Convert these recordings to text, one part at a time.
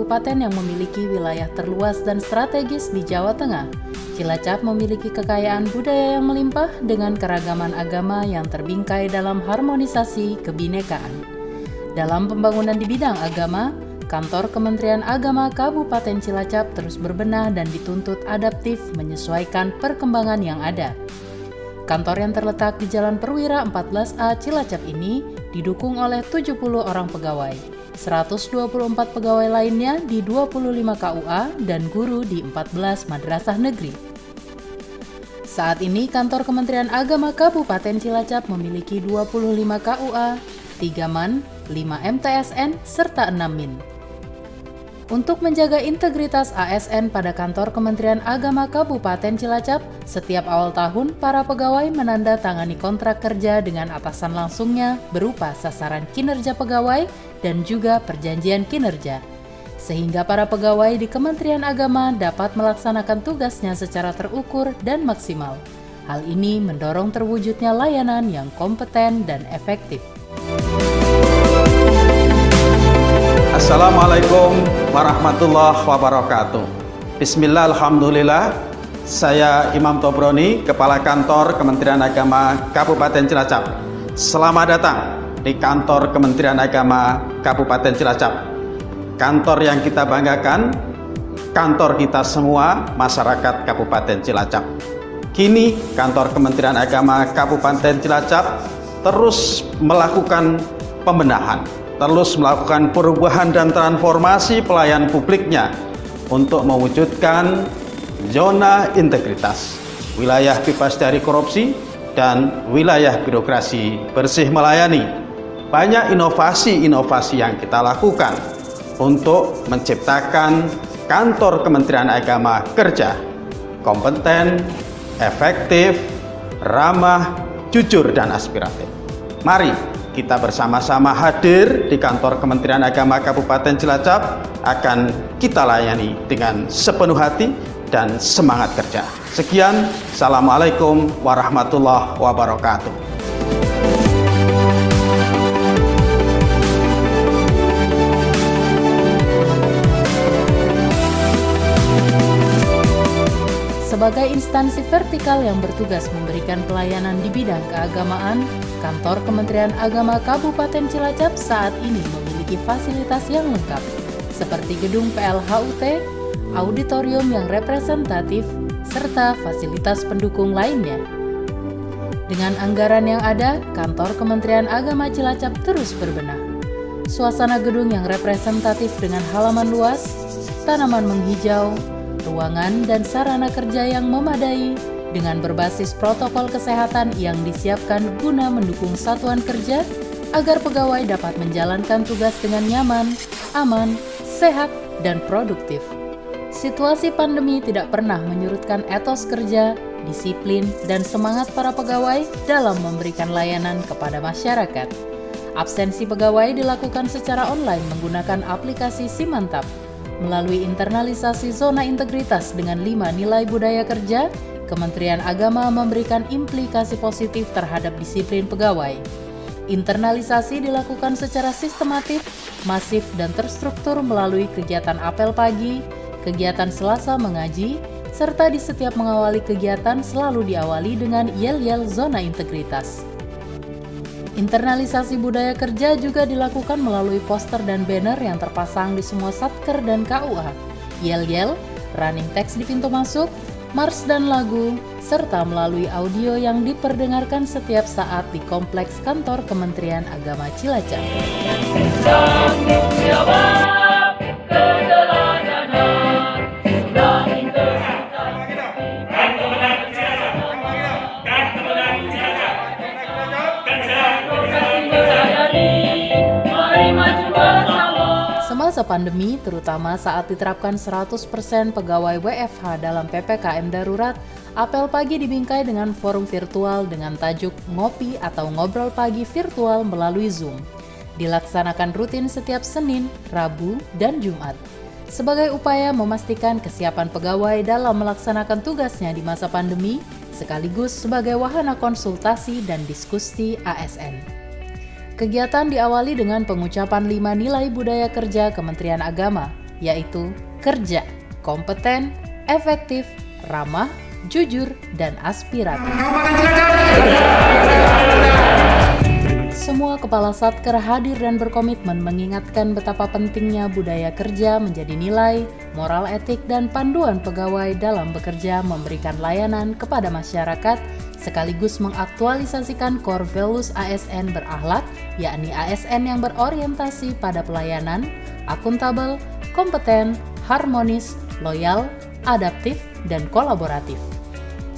kabupaten yang memiliki wilayah terluas dan strategis di Jawa Tengah. Cilacap memiliki kekayaan budaya yang melimpah dengan keragaman agama yang terbingkai dalam harmonisasi kebinekaan. Dalam pembangunan di bidang agama, Kantor Kementerian Agama Kabupaten Cilacap terus berbenah dan dituntut adaptif menyesuaikan perkembangan yang ada. Kantor yang terletak di Jalan Perwira 14A Cilacap ini didukung oleh 70 orang pegawai, 124 pegawai lainnya di 25 KUA dan guru di 14 madrasah negeri. Saat ini Kantor Kementerian Agama Kabupaten Cilacap memiliki 25 KUA, 3 MAN, 5 MTSN, serta 6 MIN. Untuk menjaga integritas ASN pada Kantor Kementerian Agama Kabupaten Cilacap, setiap awal tahun para pegawai menandatangani kontrak kerja dengan atasan langsungnya berupa sasaran kinerja pegawai dan juga perjanjian kinerja, sehingga para pegawai di Kementerian Agama dapat melaksanakan tugasnya secara terukur dan maksimal. Hal ini mendorong terwujudnya layanan yang kompeten dan efektif. Assalamualaikum warahmatullahi wabarakatuh. Bismillah, alhamdulillah. Saya Imam Tobroni, Kepala Kantor Kementerian Agama Kabupaten Cilacap. Selamat datang di Kantor Kementerian Agama Kabupaten Cilacap. Kantor yang kita banggakan, kantor kita semua masyarakat Kabupaten Cilacap. Kini Kantor Kementerian Agama Kabupaten Cilacap terus melakukan pembenahan, terus melakukan perubahan dan transformasi pelayanan publiknya untuk mewujudkan zona integritas, wilayah bebas dari korupsi, dan wilayah birokrasi bersih melayani. Banyak inovasi-inovasi yang kita lakukan untuk menciptakan Kantor Kementerian Agama kerja kompeten, efektif, ramah, jujur, dan aspiratif. Mari kita bersama-sama hadir di Kantor Kementerian Agama Kabupaten Cilacap, akan kita layani dengan sepenuh hati dan semangat kerja. Sekian, Assalamualaikum warahmatullahi wabarakatuh. Sebagai instansi vertikal yang bertugas memberikan pelayanan di bidang keagamaan, Kantor Kementerian Agama Kabupaten Cilacap saat ini memiliki fasilitas yang lengkap, seperti gedung PLHUT, auditorium yang representatif, serta fasilitas pendukung lainnya. Dengan anggaran yang ada, Kantor Kementerian Agama Cilacap terus berbenah. Suasana gedung yang representatif dengan halaman luas, tanaman menghijau, ruangan dan sarana kerja yang memadai, dengan berbasis protokol kesehatan yang disiapkan guna mendukung satuan kerja agar pegawai dapat menjalankan tugas dengan nyaman, aman, sehat, dan produktif. Situasi pandemi tidak pernah menyurutkan etos kerja, disiplin, dan semangat para pegawai dalam memberikan layanan kepada masyarakat. Absensi pegawai dilakukan secara online menggunakan aplikasi Simantap. Melalui internalisasi zona integritas dengan 5 nilai budaya kerja, Kementerian Agama memberikan implikasi positif terhadap disiplin pegawai. Internalisasi dilakukan secara sistematif, masif, dan terstruktur melalui kegiatan apel pagi, kegiatan Selasa mengaji, serta di setiap mengawali kegiatan selalu diawali dengan yel-yel zona integritas. Internalisasi budaya kerja juga dilakukan melalui poster dan banner yang terpasang di semua satker dan KUA, yel-yel, running text di pintu masuk, mars dan lagu, serta melalui audio yang diperdengarkan setiap saat di kompleks Kantor Kementerian Agama Cilacap. Semasa pandemi, terutama saat diterapkan 100% pegawai WFH dalam PPKM darurat, apel pagi dibingkai dengan forum virtual dengan tajuk Ngopi atau Ngobrol Pagi Virtual melalui Zoom. Dilaksanakan rutin setiap Senin, Rabu, dan Jumat. Sebagai upaya memastikan kesiapan pegawai dalam melaksanakan tugasnya di masa pandemi, sekaligus sebagai wahana konsultasi dan diskusi ASN. Kegiatan diawali dengan pengucapan 5 nilai budaya kerja Kementerian Agama, yaitu kerja, kompeten, efektif, ramah, jujur, dan aspiratif. Semua kepala Satker hadir dan berkomitmen mengingatkan betapa pentingnya budaya kerja menjadi nilai, moral etik, dan panduan pegawai dalam bekerja memberikan layanan kepada masyarakat, sekaligus mengaktualisasikan core values ASN berakhlak, yakni ASN yang berorientasi pada pelayanan, akuntabel, kompeten, harmonis, loyal, adaptif, dan kolaboratif.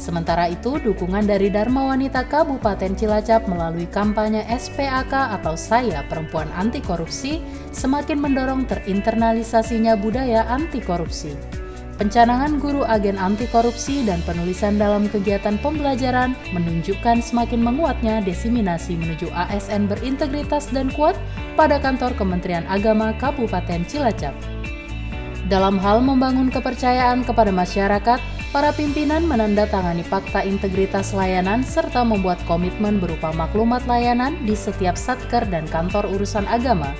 Sementara itu, dukungan dari Dharma Wanita Kabupaten Cilacap melalui kampanye SPAK atau Saya Perempuan Anti Korupsi semakin mendorong terinternalisasinya budaya anti korupsi. Pencanangan guru agen anti korupsi dan penulisan dalam kegiatan pembelajaran menunjukkan semakin menguatnya diseminasi menuju ASN berintegritas dan kuat pada kantor Kementerian Agama Kabupaten Cilacap. Dalam hal membangun kepercayaan kepada masyarakat, para pimpinan menandatangani fakta integritas layanan serta membuat komitmen berupa maklumat layanan di setiap satker dan kantor urusan agama,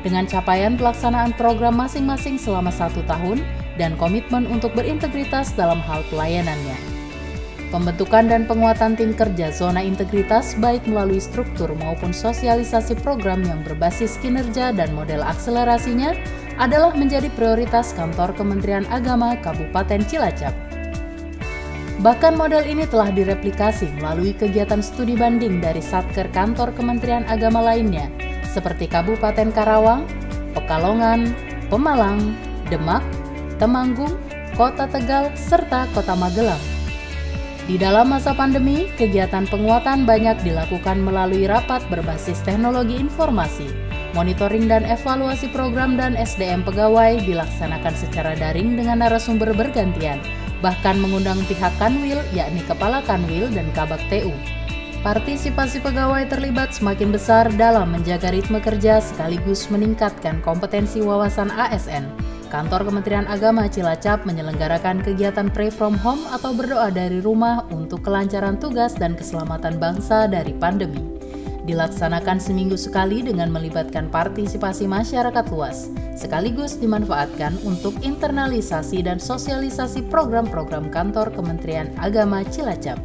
dengan capaian pelaksanaan program masing-masing selama 1 tahun dan komitmen untuk berintegritas dalam hal pelayanannya. Pembentukan dan penguatan tim kerja zona integritas baik melalui struktur maupun sosialisasi program yang berbasis kinerja dan model akselerasinya adalah menjadi prioritas kantor Kementerian Agama Kabupaten Cilacap. Bahkan model ini telah direplikasi melalui kegiatan studi banding dari Satker kantor Kementerian Agama lainnya, seperti Kabupaten Karawang, Pekalongan, Pemalang, Demak, Temanggung, Kota Tegal, serta Kota Magelang. Di dalam masa pandemi, kegiatan penguatan banyak dilakukan melalui rapat berbasis teknologi informasi, monitoring dan evaluasi program dan SDM pegawai dilaksanakan secara daring dengan narasumber bergantian, bahkan mengundang pihak Kanwil, yakni Kepala Kanwil dan Kabak TU. Partisipasi pegawai terlibat semakin besar dalam menjaga ritme kerja sekaligus meningkatkan kompetensi wawasan ASN. Kantor Kementerian Agama Cilacap menyelenggarakan kegiatan Pray From Home atau berdoa dari rumah untuk kelancaran tugas dan keselamatan bangsa dari pandemi. Dilaksanakan seminggu sekali dengan melibatkan partisipasi masyarakat luas, sekaligus dimanfaatkan untuk internalisasi dan sosialisasi program-program kantor Kementerian Agama Cilacap.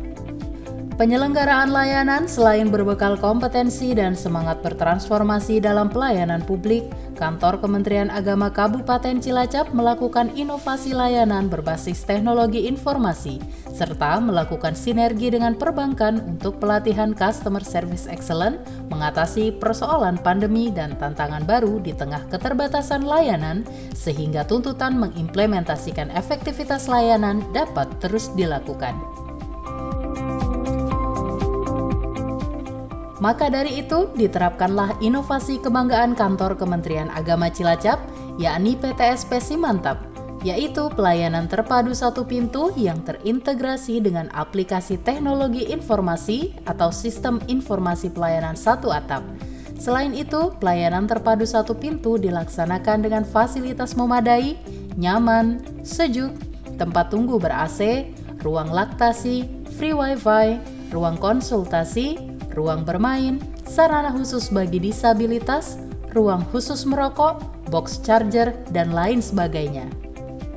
Penyelenggaraan layanan selain berbekal kompetensi dan semangat bertransformasi dalam pelayanan publik, kantor Kementerian Agama Kabupaten Cilacap melakukan inovasi layanan berbasis teknologi informasi, serta melakukan sinergi dengan perbankan untuk pelatihan Customer Service Excellence, mengatasi persoalan pandemi dan tantangan baru di tengah keterbatasan layanan, sehingga tuntutan mengimplementasikan efektivitas layanan dapat terus dilakukan. Maka dari itu, diterapkanlah inovasi kebanggaan kantor Kementerian Agama Cilacap, yakni PTSP Simantap, yaitu pelayanan terpadu satu pintu yang terintegrasi dengan aplikasi teknologi informasi atau sistem informasi pelayanan satu atap. Selain itu, pelayanan terpadu satu pintu dilaksanakan dengan fasilitas memadai, nyaman, sejuk, tempat tunggu ber-AC, ruang laktasi, free wifi, ruang konsultasi, ruang bermain, sarana khusus bagi disabilitas, ruang khusus merokok, box charger, dan lain sebagainya.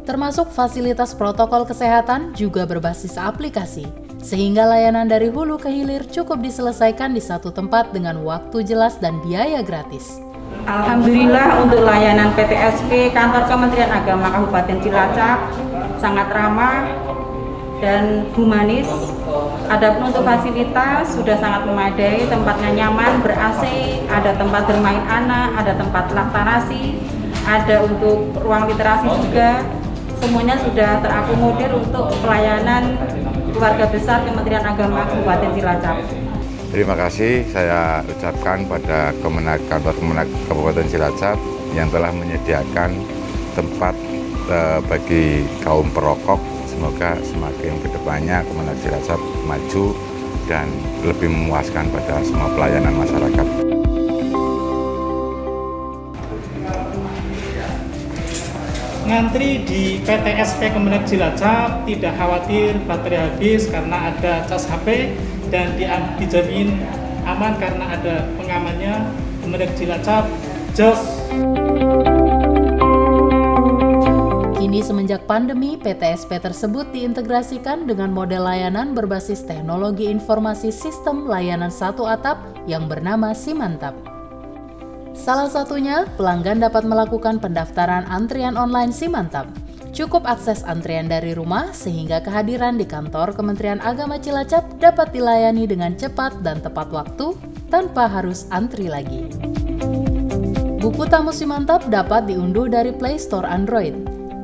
Termasuk fasilitas protokol kesehatan juga berbasis aplikasi, sehingga layanan dari hulu ke hilir cukup diselesaikan di satu tempat dengan waktu jelas dan biaya gratis. Alhamdulillah untuk layanan PTSP Kantor Kementerian Agama Kabupaten Cilacap sangat ramah dan humanis. Adapun untuk fasilitas sudah sangat memadai, tempatnya nyaman, ber-AC, ada tempat bermain anak, ada tempat laktanasi, ada untuk ruang literasi juga. Semuanya sudah terakomodir untuk pelayanan keluarga besar Kementerian Agama Kabupaten Cilacap. Terima kasih saya ucapkan pada Kantor Kemenag Kabupaten Cilacap yang telah menyediakan tempat bagi kaum perokok. Semoga semakin kedepannya Kemenag Cilacap maju dan lebih memuaskan pada semua pelayanan masyarakat. Ngantri di PTSP Kemenag Cilacap tidak khawatir baterai habis karena ada cas HP dan dijamin aman karena ada pengamannya. Kemenag Cilacap, jos! Kini semenjak pandemi, PTSP tersebut diintegrasikan dengan model layanan berbasis teknologi informasi sistem layanan satu atap yang bernama Simantap. Salah satunya, pelanggan dapat melakukan pendaftaran antrian online Simantap. Cukup akses antrian dari rumah sehingga kehadiran di kantor Kementerian Agama Cilacap dapat dilayani dengan cepat dan tepat waktu tanpa harus antri lagi. Buku tamu Simantap dapat diunduh dari Play Store Android.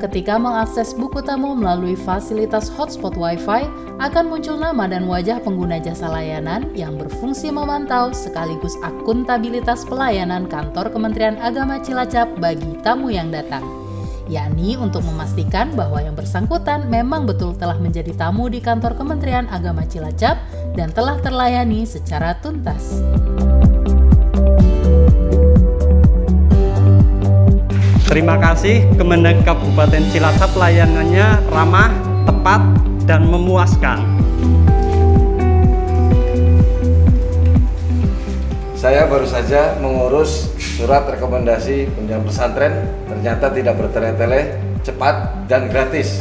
Ketika mengakses buku tamu melalui fasilitas hotspot Wi-Fi, akan muncul nama dan wajah pengguna jasa layanan yang berfungsi memantau sekaligus akuntabilitas pelayanan kantor Kementerian Agama Cilacap bagi tamu yang datang, yakni untuk memastikan bahwa yang bersangkutan memang betul telah menjadi tamu di kantor Kementerian Agama Cilacap dan telah terlayani secara tuntas. Terima kasih Kemenag Kabupaten Cilacap, layanannya ramah, tepat, dan memuaskan. Saya baru saja mengurus surat rekomendasi pendidikan pesantren, ternyata tidak bertele-tele, cepat, dan gratis.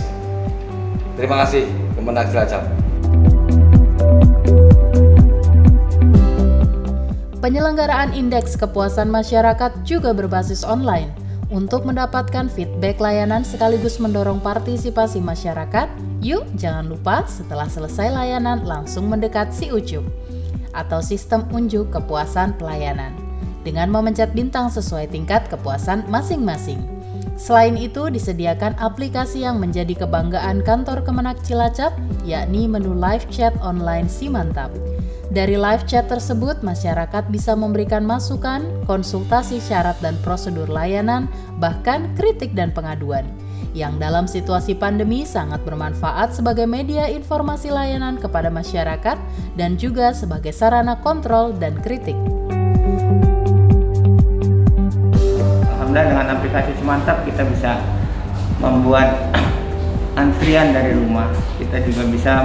Terima kasih Kemenag Cilacap. Penyelenggaraan indeks kepuasan masyarakat juga berbasis online. Untuk mendapatkan feedback layanan sekaligus mendorong partisipasi masyarakat, yuk jangan lupa setelah selesai layanan langsung mendekat si Ucup atau sistem unjuk kepuasan pelayanan dengan memencet bintang sesuai tingkat kepuasan masing-masing. Selain itu, disediakan aplikasi yang menjadi kebanggaan kantor Kemenag Cilacap, yakni menu live chat online Simantap. Dari live chat tersebut, masyarakat bisa memberikan masukan, konsultasi syarat dan prosedur layanan, bahkan kritik dan pengaduan, yang dalam situasi pandemi sangat bermanfaat sebagai media informasi layanan kepada masyarakat dan juga sebagai sarana kontrol dan kritik. Alhamdulillah, dengan aplikasi Simantap kita bisa membuat antrian dari rumah. Kita juga bisa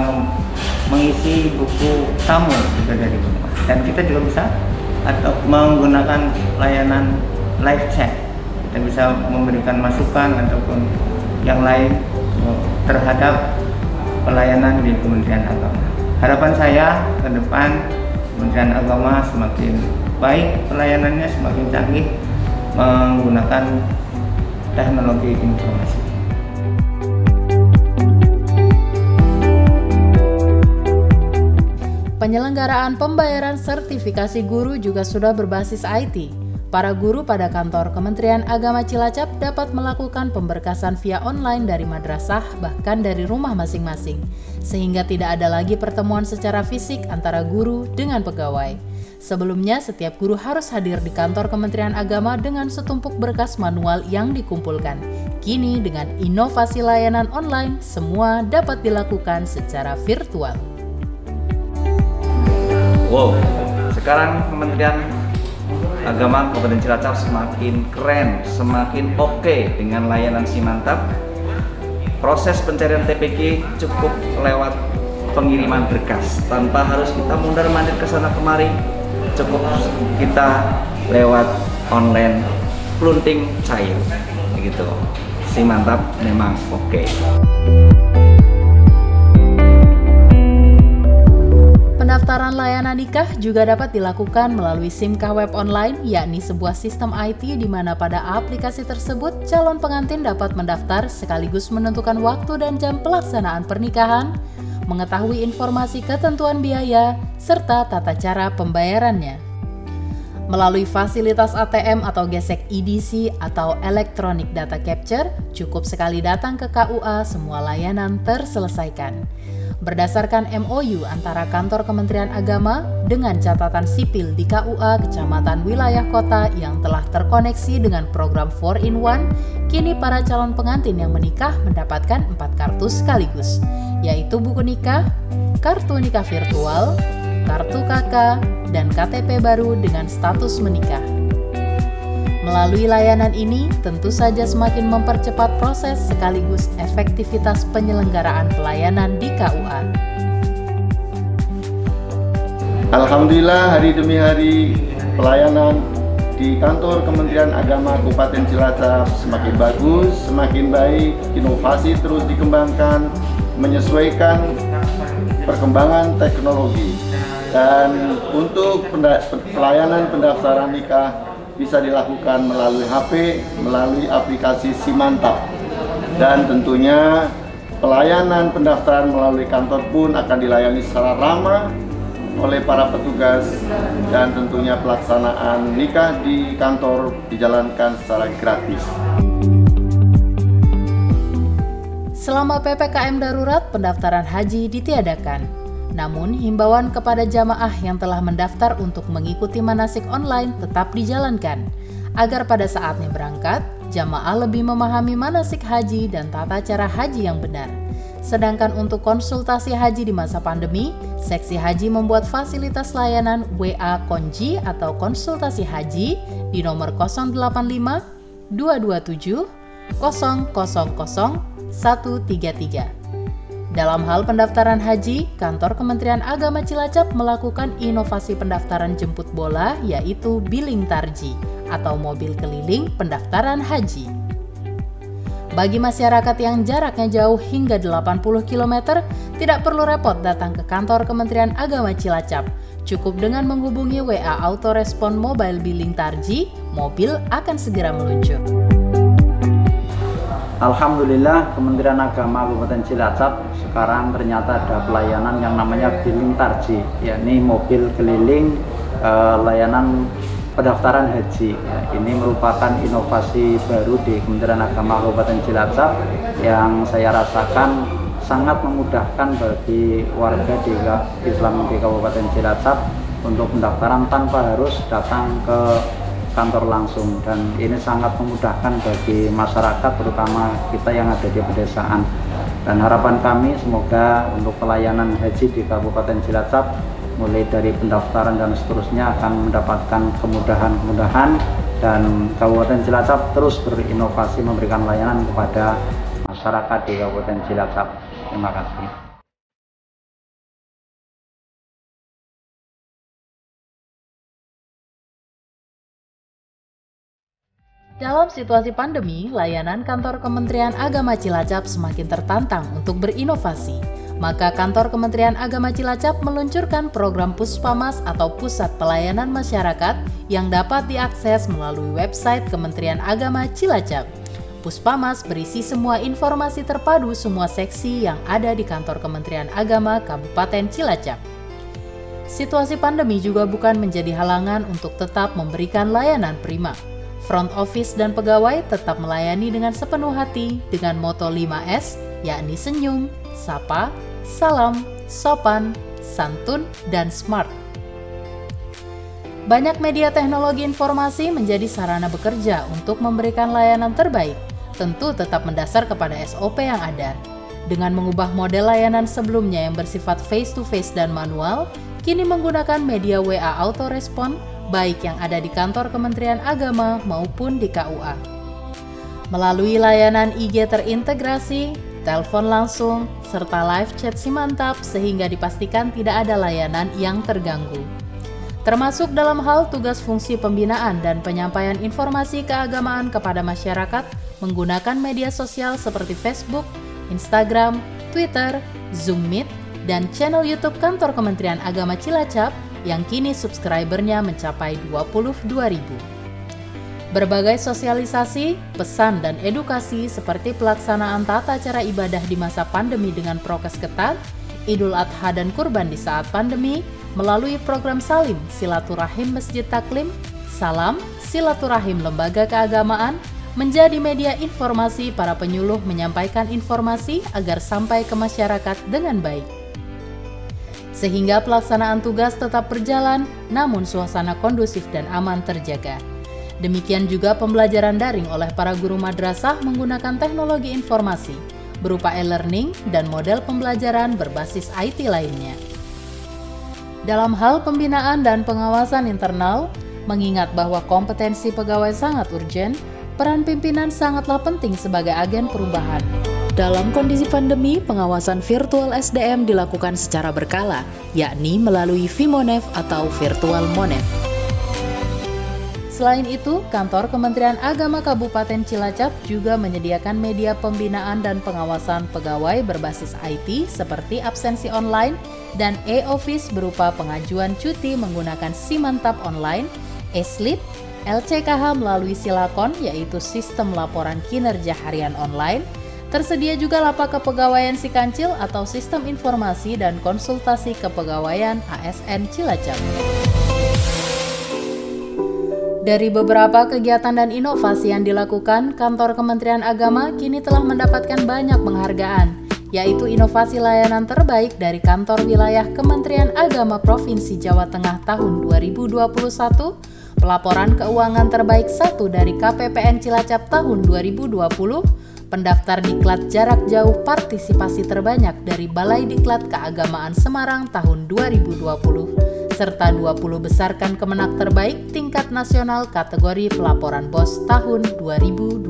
mengisi buku tamu juga dari rumah, dan kita juga bisa atau menggunakan layanan live chat. Kita bisa memberikan masukan ataupun yang lain terhadap pelayanan di Kementerian Agama. Harapan saya ke depan Kementerian Agama semakin baik pelayanannya, semakin canggih menggunakan teknologi informasi. Penyelenggaraan pembayaran sertifikasi guru juga sudah berbasis IT. Para guru pada kantor Kementerian Agama Cilacap dapat melakukan pemberkasan via online dari madrasah bahkan dari rumah masing-masing, sehingga tidak ada lagi pertemuan secara fisik antara guru dengan pegawai. Sebelumnya, setiap guru harus hadir di kantor Kementerian Agama dengan setumpuk berkas manual yang dikumpulkan. Kini, dengan inovasi layanan online, semua dapat dilakukan secara virtual. Wow, sekarang Kementerian Agama Kabupaten Cilacap semakin keren, semakin oke dengan layanan Simantap. Proses pencarian TPG cukup lewat pengiriman berkas, tanpa harus kita mundar-mandir ke sana kemari. Cukup kita lewat online, plunting cair, begitu. Simantap memang oke. Pendaftaran layanan nikah juga dapat dilakukan melalui SIMKah Web Online, yakni sebuah sistem IT di mana pada aplikasi tersebut calon pengantin dapat mendaftar sekaligus menentukan waktu dan jam pelaksanaan pernikahan, mengetahui informasi ketentuan biaya, serta tata cara pembayarannya. Melalui fasilitas ATM atau gesek EDC atau Electronic Data Capture, cukup sekali datang ke KUA, semua layanan terselesaikan. Berdasarkan MOU antara kantor Kementerian Agama dengan catatan sipil di KUA Kecamatan Wilayah Kota yang telah terkoneksi dengan program 4-in-1, kini para calon pengantin yang menikah mendapatkan 4 kartu sekaligus, yaitu buku nikah, kartu nikah virtual, kartu KK, dan KTP baru dengan status menikah. Melalui layanan ini, tentu saja semakin mempercepat proses sekaligus efektivitas penyelenggaraan pelayanan di KUA. Alhamdulillah, hari demi hari pelayanan di kantor Kementerian Agama Kabupaten Cilacap semakin bagus, semakin baik, inovasi terus dikembangkan, menyesuaikan perkembangan teknologi. Dan untuk pelayanan pendaftaran nikah bisa dilakukan melalui HP, melalui aplikasi Simantap. Dan tentunya pelayanan pendaftaran melalui kantor pun akan dilayani secara ramah oleh para petugas, dan tentunya pelaksanaan nikah di kantor dijalankan secara gratis. Selama PPKM darurat, pendaftaran haji ditiadakan. Namun, himbauan kepada jamaah yang telah mendaftar untuk mengikuti manasik online tetap dijalankan, agar pada saatnya berangkat, jamaah lebih memahami manasik haji dan tata cara haji yang benar. Sedangkan untuk konsultasi haji di masa pandemi, Seksi Haji membuat fasilitas layanan WA Konji atau konsultasi haji di nomor 085 227 000 133. Dalam hal pendaftaran haji, Kantor Kementerian Agama Cilacap melakukan inovasi pendaftaran jemput bola, yaitu Billing Tarji atau mobil keliling pendaftaran haji. Bagi masyarakat yang jaraknya jauh hingga 80 km, tidak perlu repot datang ke Kantor Kementerian Agama Cilacap. Cukup dengan menghubungi WA Autorespon Mobile Billing Tarji, mobil akan segera meluncur. Alhamdulillah, Kementerian Agama Kabupaten Cilacap sekarang ternyata ada pelayanan yang namanya Billing Tarji, yakni mobil keliling layanan pendaftaran haji. Ini merupakan inovasi baru di Kementerian Agama Kabupaten Cilacap yang saya rasakan sangat memudahkan bagi warga di Islam di Kabupaten Cilacap untuk pendaftaran tanpa harus datang ke kantor langsung, dan ini sangat memudahkan bagi masyarakat, terutama kita yang ada di pedesaan. Dan harapan kami semoga untuk pelayanan haji di Kabupaten Cilacap mulai dari pendaftaran dan seterusnya akan mendapatkan kemudahan-kemudahan, dan Kabupaten Cilacap terus berinovasi memberikan layanan kepada masyarakat di Kabupaten Cilacap. Terima kasih. Dalam situasi pandemi, layanan Kantor Kementerian Agama Cilacap semakin tertantang untuk berinovasi. Maka Kantor Kementerian Agama Cilacap meluncurkan program Puspamas atau Pusat Pelayanan Masyarakat yang dapat diakses melalui website Kementerian Agama Cilacap. Puspamas berisi semua informasi terpadu semua seksi yang ada di Kantor Kementerian Agama Kabupaten Cilacap. Situasi pandemi juga bukan menjadi halangan untuk tetap memberikan layanan prima. Front office dan pegawai tetap melayani dengan sepenuh hati dengan moto 5S, yakni senyum, sapa, salam, sopan, santun, dan smart. Banyak media teknologi informasi menjadi sarana bekerja untuk memberikan layanan terbaik, tentu tetap mendasar kepada SOP yang ada. Dengan mengubah model layanan sebelumnya yang bersifat face-to-face dan manual, kini menggunakan media WA Autorespon, baik yang ada di Kantor Kementerian Agama maupun di KUA. Melalui layanan IG terintegrasi, telepon langsung, serta live chat Simantap sehingga dipastikan tidak ada layanan yang terganggu. Termasuk dalam hal tugas fungsi pembinaan dan penyampaian informasi keagamaan kepada masyarakat menggunakan media sosial seperti Facebook, Instagram, Twitter, Zoom Meet, dan channel YouTube Kantor Kementerian Agama Cilacap yang kini subscribernya mencapai 22.000. Berbagai sosialisasi, pesan, dan edukasi seperti pelaksanaan tata cara ibadah di masa pandemi dengan prokes ketat, Idul Adha dan Kurban di saat pandemi, melalui program Salim, Silaturahim Masjid Taklim, Salam, Silaturahim Lembaga Keagamaan, menjadi media informasi para penyuluh menyampaikan informasi agar sampai ke masyarakat dengan baik. Sehingga pelaksanaan tugas tetap berjalan, namun suasana kondusif dan aman terjaga. Demikian juga pembelajaran daring oleh para guru madrasah menggunakan teknologi informasi, berupa e-learning dan model pembelajaran berbasis IT lainnya. Dalam hal pembinaan dan pengawasan internal, mengingat bahwa kompetensi pegawai sangat urgen, peran pimpinan sangatlah penting sebagai agen perubahan. Dalam kondisi pandemi, pengawasan virtual SDM dilakukan secara berkala, yakni melalui Vimonef atau Virtual Monef. Selain itu, Kantor Kementerian Agama Kabupaten Cilacap juga menyediakan media pembinaan dan pengawasan pegawai berbasis IT seperti absensi online dan e-office berupa pengajuan cuti menggunakan Simantap online, e-slip, LCKH melalui Silakon yaitu sistem laporan kinerja harian online. Tersedia juga lapak kepegawaian Sikancil atau sistem informasi dan konsultasi kepegawaian ASN Cilacap. Dari beberapa kegiatan dan inovasi yang dilakukan, Kantor Kementerian Agama kini telah mendapatkan banyak penghargaan, yaitu inovasi layanan terbaik dari Kantor Wilayah Kementerian Agama Provinsi Jawa Tengah tahun 2021, pelaporan keuangan terbaik 1 dari KPPN Cilacap tahun 2020, pendaftar diklat jarak jauh partisipasi terbanyak dari Balai Diklat Keagamaan Semarang tahun 2020, serta 20 besarkan kemenak terbaik tingkat nasional kategori pelaporan BOS tahun 2021.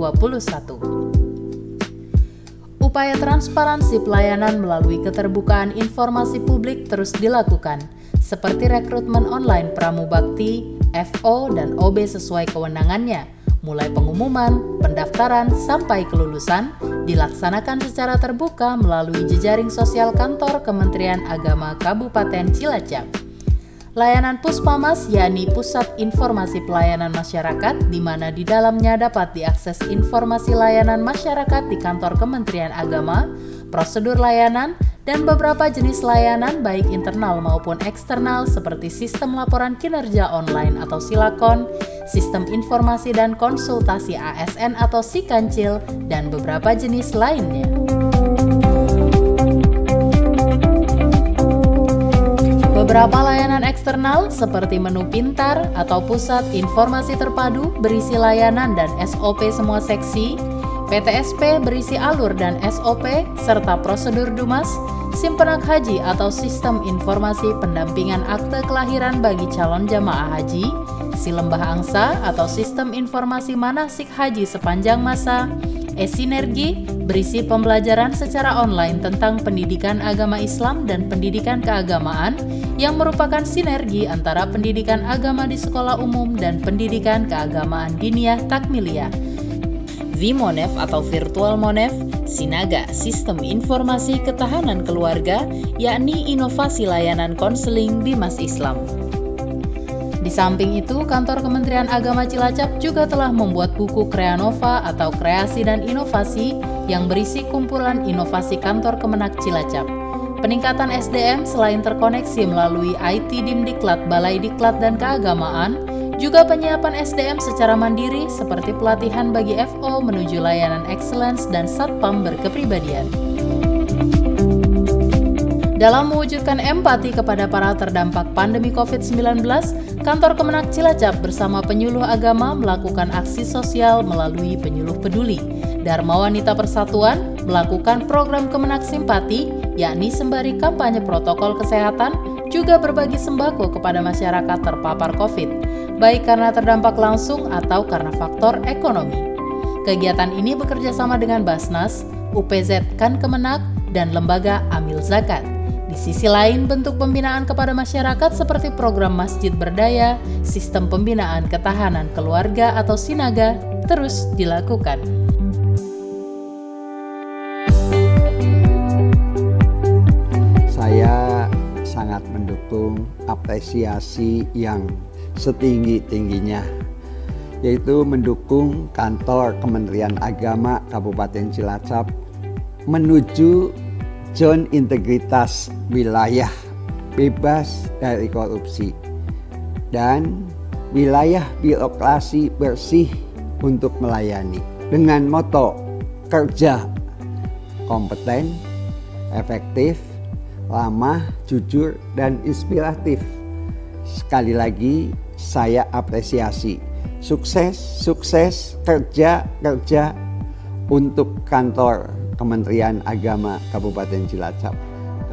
Upaya transparansi pelayanan melalui keterbukaan informasi publik terus dilakukan, seperti rekrutmen online Pramubakti, FO, dan OB sesuai kewenangannya, mulai pengumuman, pendaftaran, sampai kelulusan, dilaksanakan secara terbuka melalui jejaring sosial Kantor Kementerian Agama Kabupaten Cilacap. Layanan Puspamas, yakni Pusat Informasi Pelayanan Masyarakat, di mana di dalamnya dapat diakses informasi layanan masyarakat di Kantor Kementerian Agama, prosedur layanan, dan beberapa jenis layanan baik internal maupun eksternal seperti sistem laporan kinerja online atau Silakon, sistem informasi dan konsultasi ASN atau Sikancil, dan beberapa jenis lainnya. Beberapa layanan eksternal seperti menu pintar atau pusat informasi terpadu berisi layanan dan SOP semua seksi, PTSP berisi alur dan SOP serta prosedur DUMAS, Simpenak Haji atau Sistem Informasi Pendampingan Akte Kelahiran bagi calon jamaah haji, Silembah Angsa atau Sistem Informasi Manasik Haji sepanjang masa, e-Sinergi berisi pembelajaran secara online tentang pendidikan agama Islam dan pendidikan keagamaan yang merupakan sinergi antara pendidikan agama di sekolah umum dan pendidikan keagamaan diniyah takmiliyah, Vimonef atau Virtual Monef, Sinaga, Sistem Informasi Ketahanan Keluarga, yakni inovasi layanan konseling Bimas Islam. Di samping itu, Kantor Kementerian Agama Cilacap juga telah membuat buku Kreanova atau Kreasi dan Inovasi yang berisi kumpulan inovasi Kantor Kemenak Cilacap. Peningkatan SDM selain terkoneksi melalui IT Dimdiklat, Balai Diklat dan Keagamaan, juga penyiapan SDM secara mandiri seperti pelatihan bagi FO menuju layanan excellence dan satpam berkepribadian. Dalam mewujudkan empati kepada para terdampak pandemi COVID-19, Kantor Kemenak Cilacap bersama penyuluh agama melakukan aksi sosial melalui penyuluh peduli. Dharma Wanita Persatuan melakukan program Kemenak Simpati, yakni sembari kampanye protokol kesehatan, juga berbagi sembako kepada masyarakat terpapar COVID, baik karena terdampak langsung atau karena faktor ekonomi. Kegiatan ini bekerja sama dengan Basnas, UPZ Kan Kemenak, dan Lembaga Amil Zakat. Di sisi lain, bentuk pembinaan kepada masyarakat seperti program Masjid Berdaya, sistem pembinaan ketahanan keluarga atau Sinaga terus dilakukan. Saya sangat mendukung apresiasi yang setinggi-tingginya, yaitu mendukung Kantor Kementerian Agama Kabupaten Cilacap menuju zona integritas wilayah bebas dari korupsi dan wilayah birokrasi bersih untuk melayani dengan moto kerja kompeten, efektif, ramah, jujur, dan inspiratif. Sekali lagi saya apresiasi sukses kerja untuk Kantor Kementerian Agama Kabupaten Cilacap.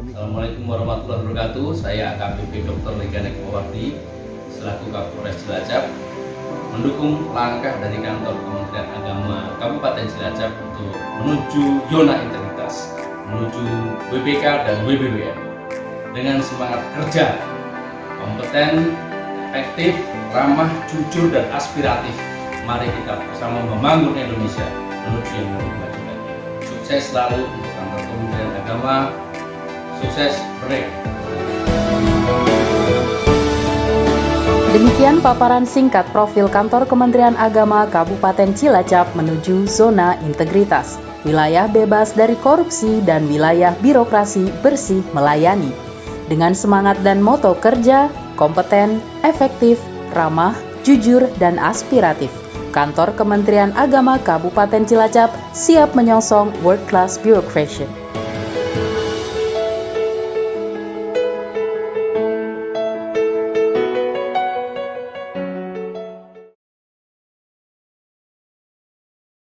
Assalamualaikum warahmatullahi wabarakatuh. Saya AKBP Dr. Legana Kipowati selaku Kapolres Cilacap mendukung langkah dari Kantor Kementerian Agama Kabupaten Cilacap untuk menuju zona integritas, menuju WPK dan WBWN dengan semangat kerja, kompeten, efektif, ramah, jujur, dan aspiratif. Mari kita bersama membangun Indonesia menuju yang lebih maju lagi. Sukses selalu untuk kantor Kementerian Agama. Sukses mereka. Demikian paparan singkat profil kantor Kementerian Agama Kabupaten Cilacap menuju zona integritas, wilayah bebas dari korupsi dan wilayah birokrasi bersih melayani. Dengan semangat dan moto kerja, kompeten, efektif, ramah, jujur, dan aspiratif, kantor Kementerian Agama Kabupaten Cilacap siap menyongsong world class bureaucracy.